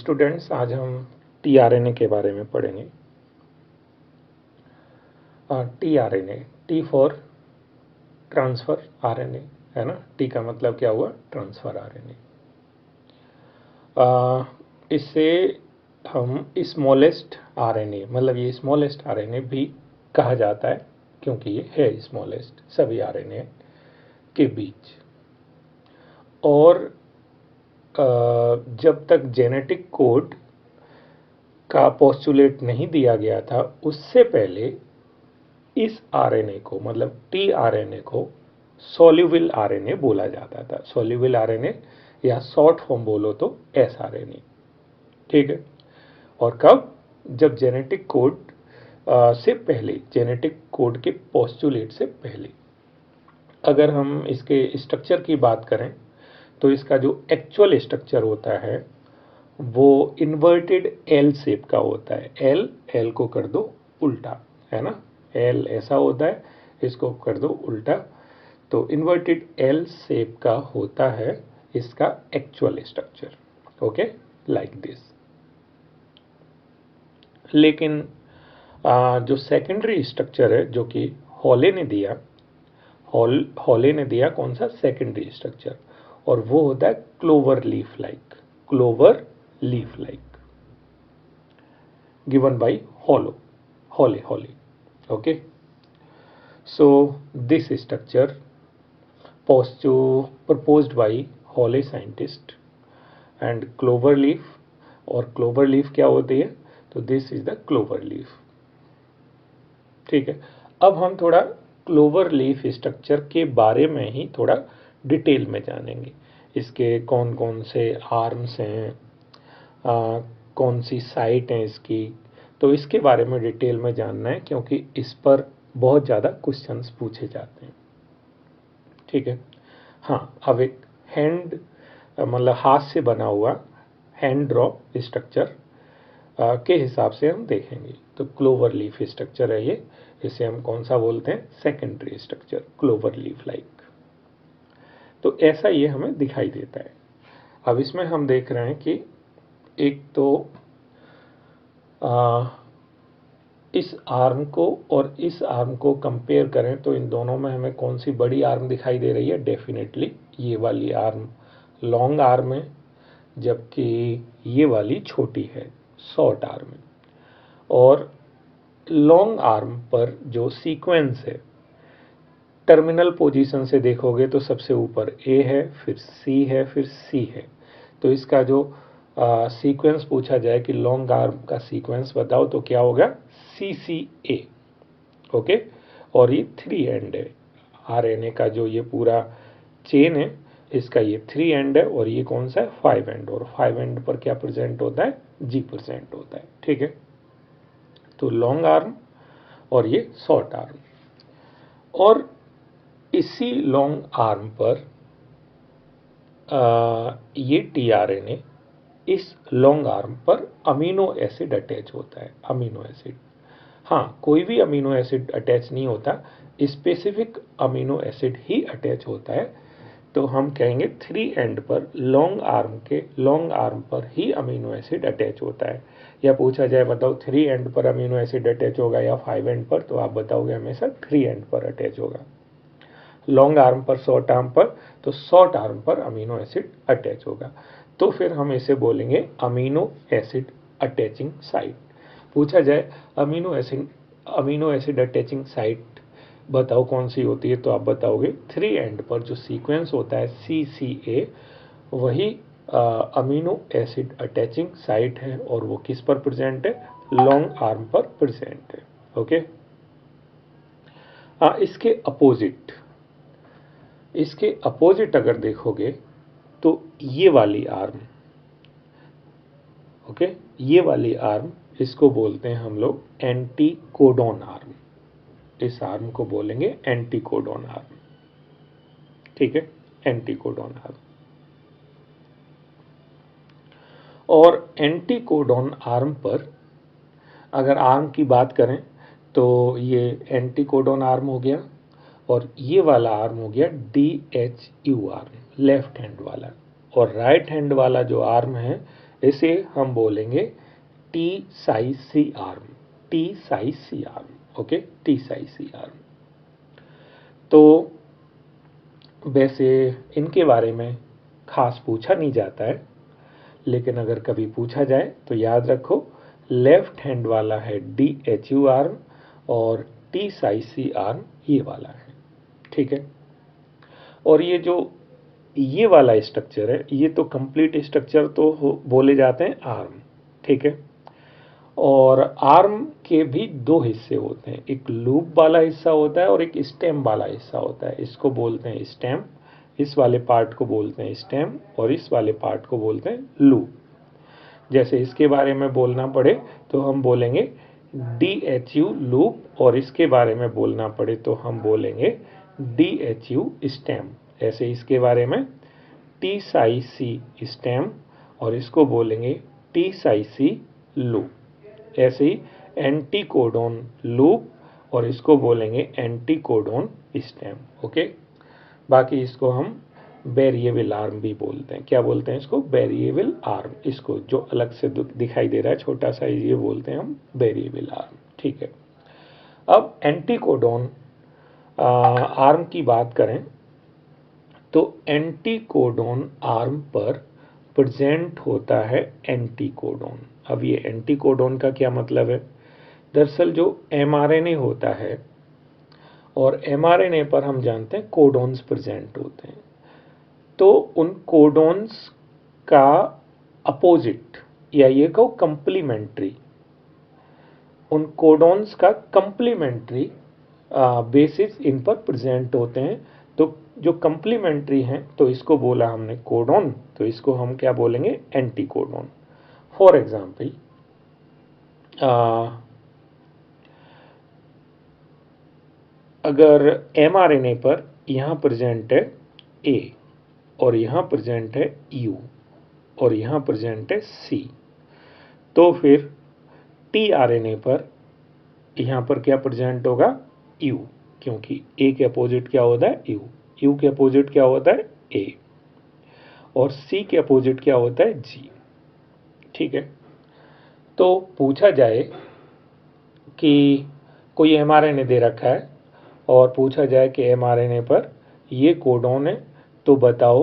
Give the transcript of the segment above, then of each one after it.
Students, आज हम tRNA के बारे में पढ़ेंगे। TRNA, T for transfer RNA, है ना। टी का मतलब क्या हुआ? Transfer RNA. इससे हम स्मॉलेस्ट आरएनए, मतलब ये स्मॉलेस्ट आरएनए भी कहा जाता है, क्योंकि ये है स्मॉलेस्ट सभी आरएनए के बीच। और जब तक जेनेटिक कोड का पोस्टुलेट नहीं दिया गया था, उससे पहले इस आरएनए को, मतलब टीआरएनए को सोल्यूबल आरएनए बोला जाता था। सोल्यूबल आरएनए या शॉर्ट फॉर्म बोलो तो एसआरएनए, ठीक है। और कब? जब जेनेटिक कोड से पहले, जेनेटिक कोड के पोस्टुलेट से पहले। अगर हम इसके स्ट्रक्चर की बात करें तो इसका जो एक्चुअल स्ट्रक्चर होता है वो इन्वर्टेड एल शेप का होता है। एल को कर दो उल्टा, है ना। एल ऐसा होता है, इसको कर दो उल्टा, तो इन्वर्टेड एल शेप का होता है इसका actual structure. Okay, like this. लेकिन जो सेकेंडरी स्ट्रक्चर है जो कि हॉले ने दिया, हॉले ने दिया कौन सा? सेकेंडरी स्ट्रक्चर, और वो होता है clover leaf like. Clover leaf like given by Hole. Okay, so this structure proposed by Hole scientist and clover leaf, और clover leaf क्या होती है? तो this is the clover leaf, ठीक है। अब हम थोड़ा क्लोवर लीफ स्ट्रक्चर के बारे में ही थोड़ा डिटेल में जानेंगे। इसके कौन कौन से आर्म्स हैं, कौन सी साइट है इसकी, तो इसके बारे में डिटेल में जानना है, क्योंकि इस पर बहुत ज़्यादा क्वेश्चंस पूछे जाते हैं, ठीक है। हाँ, अब एक हैंड, मतलब हाथ से बना हुआ हैंड ड्रॉ स्ट्रक्चर के हिसाब से हम देखेंगे। तो क्लोवर लीफ स्ट्रक्चर है ये, इसे हम कौन सा बोलते हैं? Secondary structure, clover leaf like. तो ऐसा ये हमें दिखाई देता है। अब इसमें हम देख रहे हैं कि एक तो इस आर्म को और इस आर्म को कंपेयर करें तो इन दोनों में हमें कौन सी बड़ी आर्म दिखाई दे रही है? डेफिनेटली ये वाली आर्म लॉन्ग आर्म है, जबकि ये वाली छोटी है, शॉर्ट आर्म है। और लॉन्ग आर्म पर जो सीक्वेंस है, टर्मिनल पोजीशन से देखोगे तो सबसे ऊपर ए है, फिर सी है, फिर सी है। तो इसका जो सीक्वेंस पूछा जाए कि लॉन्ग आर्म का सीक्वेंस बताओ, तो क्या होगा? CCA। ओके, और ये 3 एंड है। आरएनए का जो ये पूरा चेन है, इसका ये 3 एंड है, और ये कौन सा है? 5 एंड। और 5 एंड पर क्या प्रेजेंट होता है? G प्रेजेंट होता है, ठीक है। तो लॉन्ग आर्म और ये शॉर्ट आर्म, और इसी लॉन्ग आर्म पर ये टीआरएनए, इस लॉन्ग आर्म पर अमीनो एसिड अटैच होता है। अमीनो एसिड, हाँ, कोई भी अमीनो एसिड अटैच नहीं होता, स्पेसिफिक अमीनो एसिड ही अटैच होता है। तो हम कहेंगे 3 एंड पर, लॉन्ग आर्म के लॉन्ग आर्म पर ही अमीनो एसिड अटैच होता है। या पूछा जाए बताओ 3 एंड पर अमीनो एसिड अटैच होगा या 5 एंड पर, तो आप बताओगे हमेशा 3 एंड पर अटैच होगा। लॉन्ग आर्म पर, शॉर्ट आर्म पर, तो शॉर्ट आर्म पर अमीनो एसिड अटैच होगा। तो फिर हम इसे बोलेंगे अमीनो एसिड अटैचिंग साइट। पूछा जाए अमीनो एसिड अटैचिंग साइट बताओ कौन सी होती है, तो आप बताओगे 3 एंड पर जो सीक्वेंस होता है CCA, वही अमीनो एसिड अटैचिंग साइट है, और वो किस पर प्रेजेंट है? लॉन्ग आर्म पर प्रेजेंट है। ओके, इसके अपोजिट अगर देखोगे तो ये वाली आर्म, ओके, ये वाली आर्म, इसको बोलते हैं हम लोग एंटीकोडॉन आर्म। इस आर्म को बोलेंगे एंटीकोडॉन आर्म, ठीक है, एंटीकोडॉन आर्म। और एंटीकोडॉन आर्म पर अगर आर्म की बात करें तो ये एंटीकोडॉन आर्म हो गया, और ये वाला आर्म हो गया DHU आर्म, लेफ्ट हैंड वाला। और राइट हैंड वाला जो आर्म है इसे हम बोलेंगे टी साइज सी आर्म, टी साइज सी आर्म, ओके, टी साइज सी आर्म। तो वैसे इनके बारे में खास पूछा नहीं जाता है, लेकिन अगर कभी पूछा जाए तो याद रखो, लेफ्ट हैंड वाला है DHU आर्म और टी साइज सी आर्म ये वाला है, ठीक है। और ये वाला स्ट्रक्चर है, ये तो कंप्लीट स्ट्रक्चर तो बोले जाते हैं आर्म, ठीक है। और आर्म के भी दो हिस्से होते हैं, एक लूप वाला हिस्सा होता है और एक स्टेम वाला हिस्सा होता है। इसको बोलते हैं स्टेम, इस वाले पार्ट को बोलते हैं स्टेम और इस वाले पार्ट को बोलते हैं लूप। जैसे इसके बारे में बोलना पड़े तो हम बोलेंगे DHU लूप और इसके बारे में बोलना पड़े तो हम बोलेंगे DHU स्टेम। ऐसे इसके बारे में टी साइज सी स्टेम और इसको बोलेंगे टी साइज सी लूप। ऐसे ही एंटीकोडोन लूप और इसको बोलेंगे एंटीकोडोन स्टेम, ओके। बाकी इसको हम वेरिएबल आर्म भी बोलते हैं। क्या बोलते हैं इसको? Variable arm. इसको जो अलग से दिखाई दे रहा है छोटा सा, ये बोलते हैं हम वेरिएबल आर्म, ठीक है। अब एंटीकोडोन आर्म की बात करें तो एंटीकोडोन आर्म पर प्रेजेंट होता है एंटीकोडोन। अब ये एंटीकोडोन का क्या मतलब है? दरअसल जो mRNA होता है और mRNA पर हम जानते हैं कोडोन्स प्रेजेंट होते हैं, तो उन कोडोन्स का अपोजिट या ये कहो कंप्लीमेंट्री, उन कोडोन्स का कंप्लीमेंट्री बेसिस इन पर प्रेजेंट होते हैं। तो जो कंप्लीमेंट्री हैं तो इसको बोला हमने कोडोन, तो इसको हम क्या बोलेंगे? एंटीकोडोन। फॉर एग्जाम्पल अगर mRNA पर यहाँ प्रेजेंट है A और यहाँ प्रेजेंट है U और यहाँ प्रेजेंट है C, तो फिर tRNA पर यहाँ पर क्या प्रेजेंट होगा? U, क्योंकि A के अपोजिट क्या होता है? U, U के अपोजिट क्या होता है? A और C के अपोजिट क्या होता है? G, ठीक है। तो पूछा जाए कि कोई mRNA दे रखा है और पूछा जाए कि mRNA पर ये कोडोन है, तो बताओ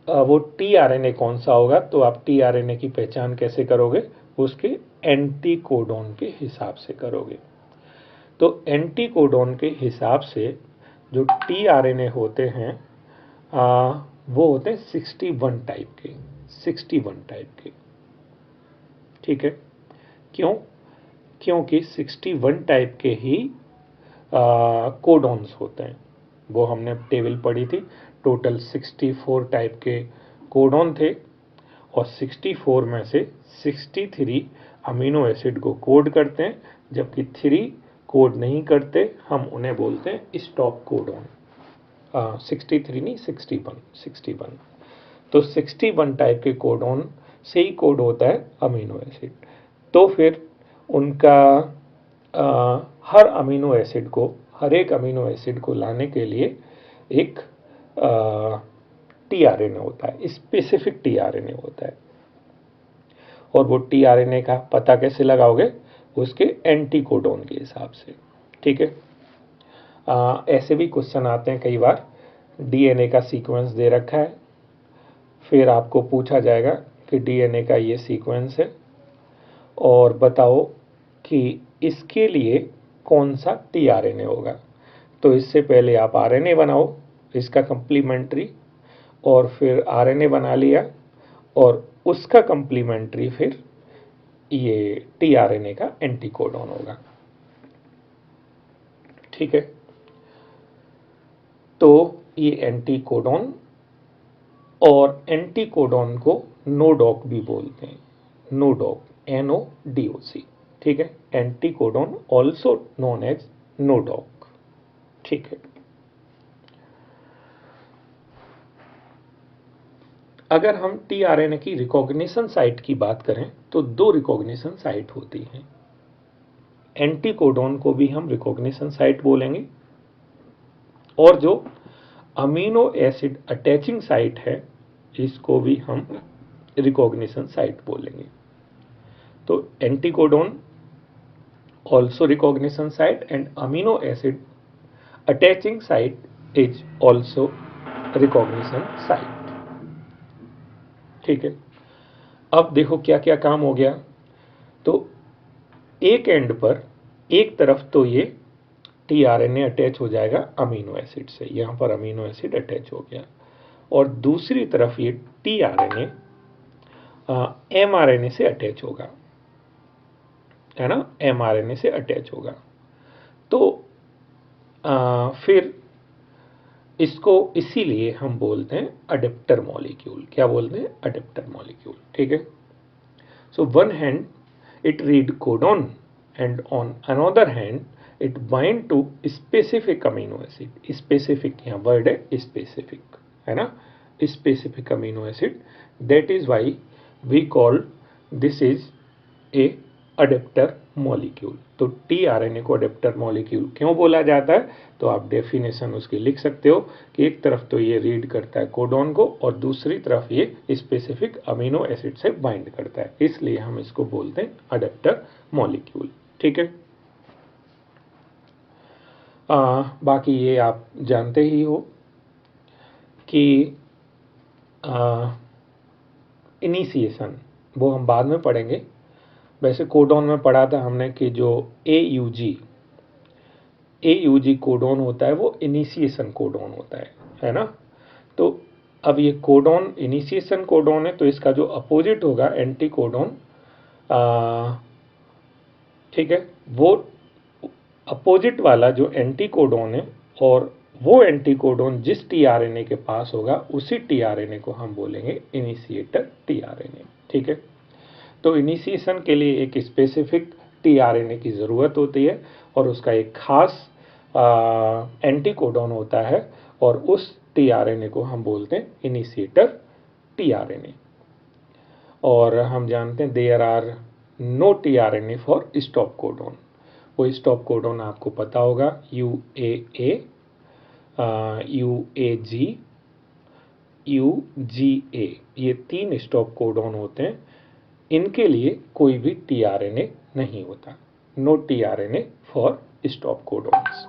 वो tRNA कौन सा होगा? तो आप tRNA की पहचान कैसे करोगे? उसके एंटीकोडोन के हिसाब से करोगे। तो एंटीकोडोन के हिसाब से जो tRNA होते हैं वो होते हैं 61 टाइप के, 61 टाइप के, ठीक है। क्यों? क्योंकि 61 टाइप के ही कोडोन्स होते हैं। वो हमने टेबल पढ़ी थी, टोटल 64 टाइप के कोडोन थे और 64 में से 63 अमीनो एसिड को कोड करते हैं, जबकि 3 कोड नहीं करते, हम उन्हें बोलते हैं स्टॉप कोडोन। 63 नहीं, 61। तो 61 टाइप के कोडोन से ही कोड होता है अमीनो एसिड। तो फिर उनका हर अमीनो एसिड को, हर एक अमीनो एसिड को लाने के लिए एक tRNA होता है, स्पेसिफिक tRNA होता है। और वो tRNA का पता कैसे लगाओगे? उसके एंटीकोडोन के हिसाब से, ठीक है। ऐसे भी क्वेश्चन आते हैं कई बार, DNA का सीक्वेंस दे रखा है, फिर आपको पूछा जाएगा कि DNA का ये सीक्वेंस है और बताओ कि इसके लिए कौन सा tRNA होगा। तो इससे पहले आप RNA बनाओ इसका कंप्लीमेंट्री, और फिर RNA बना लिया और उसका कंप्लीमेंट्री फिर ये tRNA का एंटीकोडोन होगा, ठीक है। तो ये एंटीकोडोन, और एंटीकोडोन को नोडॉक भी बोलते हैं, नोडॉक, NODOC, ठीक है। एंटीकोडोन ऑल्सो नोन एज नोडॉक, ठीक है। अगर हम tRNA की रिकॉग्निशन साइट की बात करें तो 2 रिकॉग्निशन साइट होती हैं। एंटीकोडोन को भी हम रिकॉग्निशन साइट बोलेंगे, और जो अमीनो एसिड अटैचिंग साइट है इसको भी हम रिकॉग्निशन साइट बोलेंगे। तो anticodon also recognition site and amino acid attaching site is also recognition site. ठीक है, अब देखो क्या क्या काम हो गया। तो एक एंड पर एक तरफ तो ये टीआरएनए अटैच हो जाएगा अमीनो एसिड से, यहां पर अमीनो एसिड अटैच हो गया, और दूसरी तरफ ये टीआरएनए एमआरएनए से अटैच होगा, है ना, एमआरएनए से अटैच होगा। तो फिर इसको इसीलिए हम बोलते हैं अडेप्टर मॉलिक्यूल। क्या बोलते हैं? Adapter molecule. ठीक है, so one hand it read codon and on another hand it bind to specific amino acid। specific यहाँ word है specific, है ना, specific amino acid, that is why we call this is a adapter molecule। तो tRNA को adapter molecule क्यों बोला जाता है? तो आप डेफिनेशन उसकी लिख सकते हो कि एक तरफ तो ये रीड करता है कोडॉन को और दूसरी तरफ ये स्पेसिफिक अमीनो एसिड से बाइंड करता है, इसलिए हम इसको बोलते हैं अडेप्टर मॉलिक्यूल। ठीक है, बाकी ये आप जानते ही हो कि इनिशिएशन वो हम बाद में पढ़ेंगे। वैसे कोडॉन में पढ़ा था हमने कि जो AUG कोडॉन होता है वो इनिशिएशन कोडॉन होता है ना। तो अब ये कोडॉन इनिशिएशन कोडॉन है, तो इसका जो अपोजिट होगा एंटी कोडॉन, ठीक है, वो अपोजिट वाला जो एंटी कोडॉन है, और वो एंटी कोडॉन जिस टीआरएनए के पास होगा उसी टीआरएनए को हम बोलेंगे इनिशिएटर टीआरएनए। ठीक है, तो इनिशिएशन के लिए एक स्पेसिफिक टीआरएनए की ज़रूरत होती है और उसका एक खास एंटीकोडॉन होता है, और उस टीआरएनए को हम बोलते हैं इनिशिएटर टीआरएनए। और हम जानते हैं there are no tRNA for stop codon. वो स्टॉप कोडॉन आपको पता होगा, UAA, UAG, UGA, ये 3 स्टॉप कोडॉन होते हैं। इनके लिए कोई भी टीआरएनए नहीं होता, no tRNA for stop codons.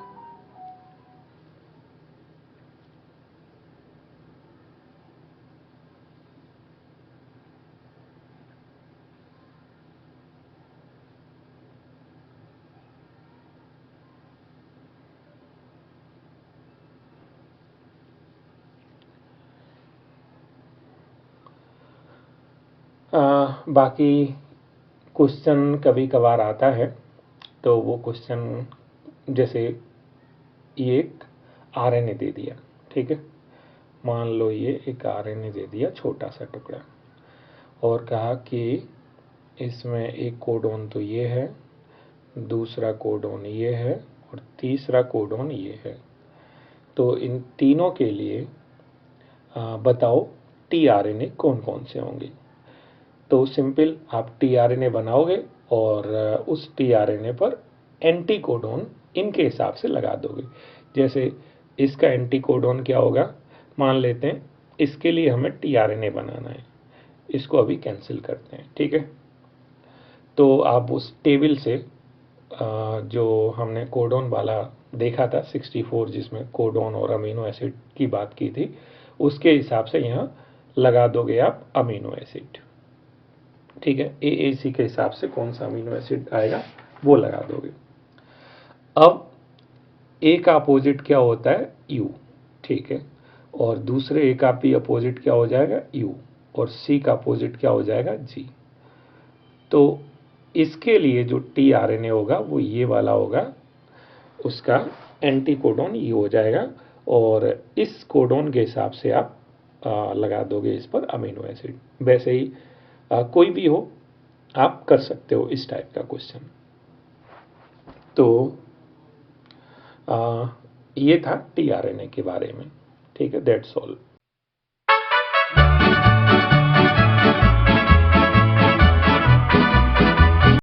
बाकी क्वेश्चन कभी कभार आता है, तो वो क्वेश्चन जैसे ये एक आरएनए दे दिया, ठीक है, मान लो ये एक आरएनए दे दिया छोटा सा टुकड़ा, और कहा कि इसमें एक कोडॉन तो ये है, दूसरा कोडॉन ये है, और तीसरा कोडॉन ये है। तो इन तीनों के लिए बताओ टीआरएनए कौन कौन से होंगे। तो सिंपल, आप टीआरएनए बनाओगे और उस टीआरएनए पर एंटीकोडॉन इनके हिसाब से लगा दोगे। जैसे इसका एंटीकोडॉन क्या होगा, मान लेते हैं इसके लिए हमें टीआरएनए बनाना है, इसको अभी कैंसिल करते हैं। ठीक है, तो आप उस टेबल से जो हमने कोडॉन वाला देखा था 64, जिसमें कोडॉन और अमीनो एसिड की बात की थी, उसके हिसाब से यहाँ लगा दोगे आप अमीनो एसिड। ठीक है, AAC के हिसाब से कौन सा अमीनो एसिड आएगा वो लगा दोगे। अब A का अपोजिट क्या होता है? U। ठीक है, और दूसरे A का भी अपोजिट क्या हो जाएगा? U, और C का अपोजिट क्या हो जाएगा? G। तो इसके लिए जो टीआरएनए होगा वो ये वाला होगा, उसका एंटीकोडॉन ये हो जाएगा, और इस कोडॉन के हिसाब से आप लगा दोगे इस पर अमीनो एसिड। वैसे ही कोई भी हो आप कर सकते हो इस टाइप का क्वेश्चन। तो ये था टीआरएनए के बारे में। ठीक है, दैट्स ऑल।